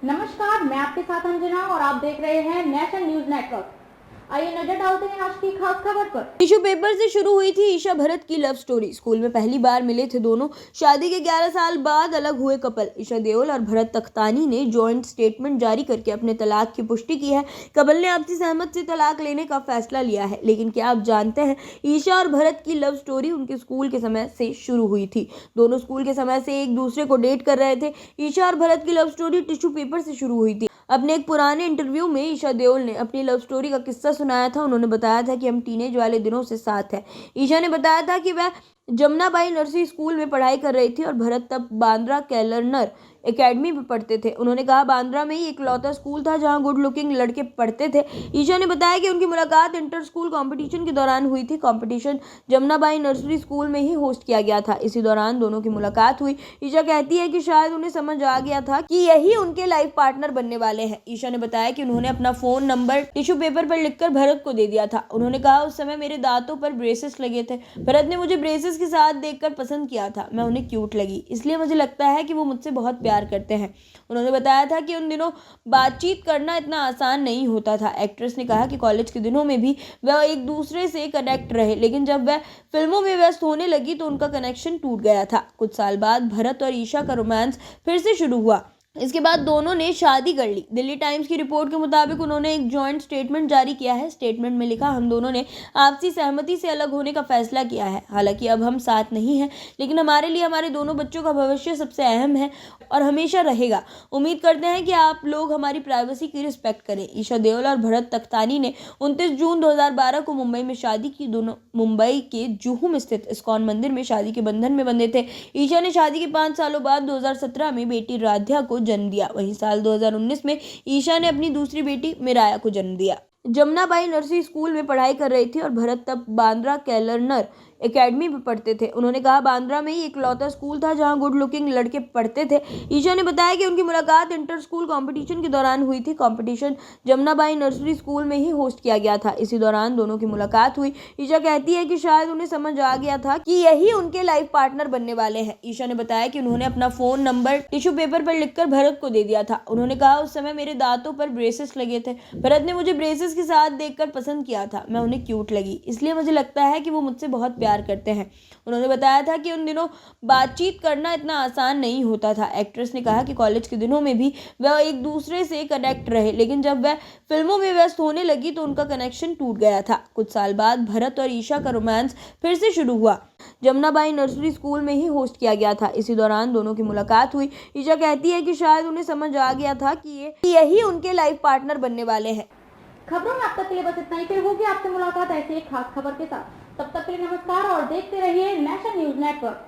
नमस्कार, मैं आपके साथ अंजना और आप देख रहे हैं नेशनल न्यूज नेटवर्क। आइए नजर डालते हैं आज की खास खबर पर। टिश्यू पेपर से शुरू हुई थी ईशा भरत की लव स्टोरी। स्कूल में पहली बार मिले थे दोनों। शादी के 11 साल बाद अलग हुए कपल। ईशा देओल और भरत तख्तानी ने जॉइंट स्टेटमेंट जारी करके अपने तलाक की पुष्टि की है। कपल ने आपसी सहमति से तलाक लेने का फैसला लिया है। लेकिन क्या आप जानते हैं, ईशा और भरत की लव स्टोरी उनके स्कूल के समय से शुरू हुई थी। दोनों स्कूल के समय से एक दूसरे को डेट कर रहे थे। ईशा और भरत की लव स्टोरी टिश्यू पेपर से शुरू हुई थी। अपने एक पुराने इंटरव्यू में ईशा देओल ने अपनी लव स्टोरी का किस्सा सुनाया था। उन्होंने बताया था कि हम टीनेज वाले दिनों से साथ हैं। ईशा ने बताया था कि वह जमुनाबाई नर्सरी स्कूल में पढ़ाई कर रही थी और भरत तब बांद्रा कैलरनर एकेडमी में पढ़ते थे। उन्होंने कहा, बांद्रा में ही इकलौता स्कूल था जहां गुड लुकिंग लड़के पढ़ते थे। ईशा ने बताया कि उनकी मुलाकात इंटर स्कूल कंपटीशन के दौरान हुई थी। कंपटीशन जमुनाबाई नर्सरी स्कूल में ही होस्ट किया गया था। इसी दौरान दोनों की मुलाकात हुई। ईशा कहती है कि शायद उन्हें समझ आ गया था कि यही उनके लाइफ पार्टनर बनने वाले हैं। ईशा ने बताया कि उन्होंने अपना फोन नंबर टिश्यू पेपर पर लिखकर भरत को दे दिया था। उन्होंने कहा, उस समय मेरे दांतों पर ब्रेसेस लगे थे। भरत ने मुझे ब्रेसेस के साथ देखकर पसंद किया था। मैं उन्हें क्यूट लगी, इसलिए मुझे लगता है कि वो मुझसे बहुत प्यार करते हैं। उन्होंने बताया था कि उन दिनों बातचीत करना इतना आसान नहीं होता था। एक्ट्रेस ने कहा कि कॉलेज के दिनों में भी वह एक दूसरे से कनेक्ट रहे, लेकिन जब वह फिल्मों में व्यस्त होने लगी तो उनका कनेक्शन टूट गया था। कुछ साल बाद भरत और ईशा का रोमांस फिर से शुरू हुआ। इसके बाद दोनों ने शादी कर ली। दिल्ली टाइम्स की रिपोर्ट के मुताबिक उन्होंने एक जॉइंट स्टेटमेंट जारी किया है। स्टेटमेंट में लिखा, हम दोनों ने आपसी सहमति से अलग होने का फैसला किया है। हालांकि अब हम साथ नहीं हैं, लेकिन हमारे लिए हमारे दोनों बच्चों का भविष्य सबसे अहम है और हमेशा रहेगा। उम्मीद करते हैं कि आप लोग हमारी प्राइवेसी की रिस्पेक्ट करें। ईशा देओल और भरत तख्तानी ने 29 जून 2012 को मुंबई में शादी की। दोनों मुंबई के जुहू में स्थित इस्कॉन मंदिर में शादी के बंधन में बंधे थे। ईशा ने शादी के 5 सालों बाद 2017 में बेटी राध्या को जन्म दिया। वहीं साल 2019 में ईशा ने अपनी दूसरी बेटी मिराया को जन्म दिया। जमुनाबाई नर्सरी स्कूल में पढ़ाई कर रही थी और भरत तब बांद्रा कैलरनर एकेडमी में पढ़ते थे। उन्होंने कहा, बांद्रा में ही इकलौता स्कूल था जहां गुड लुकिंग लड़के पढ़ते थे। ईशा ने बताया कि उनकी मुलाकात इंटर स्कूल कंपटीशन के दौरान हुई थी। कंपटीशन जमुनाबाई नर्सरी स्कूल में ही होस्ट किया गया था। इसी दौरान दोनों की मुलाकात हुई। ईशा कहती है कि शायद उन्हें समझ आ गया था कि यही उनके लाइफ पार्टनर बनने वाले हैं। ईशा ने बताया कि उन्होंने अपना फोन नंबर टिश्यू पेपर पर लिखकर भरत को दे दिया था। उन्होंने कहा, उस समय मेरे दांतों पर ब्रेसेस लगे थे। भरत ने मुझे ब्रेसेस के साथ देखकर पसंद किया था। मैं उन्हें क्यूट लगी, इसलिए मुझे लगता है कि वो मुझसे बहुत प्यार करते हैं। उन्होंने बताया था कि उन दिनों बातचीत करना इतना आसान नहीं होता था। एक्ट्रेस ने कहा कि कॉलेज के दिनों में भी वह एक दूसरे से कनेक्ट रहे, लेकिन जब वह फिल्मों में व्यस्त होने लगी तो उनका कनेक्शन टूट गया था। कुछ साल बाद भरत और ईशा का रोमांस फिर से शुरू हुआ। जमुनाबाई नर्सरी स्कूल में ही होस्ट किया गया था। इसी दौरान दोनों की मुलाकात हुई। ईशा कहती है कि शायद उन्हें समझ आ गया था कि यही उनके लाइफ पार्टनर बनने वाले हैं। खबरों में अब तक के लिए बस इतना ही। फिर होगी आपसे मुलाकात ऐसी एक खास खबर के साथ। तब तक के लिए नमस्कार और देखते रहिए नेशनल न्यूज नेटवर्क।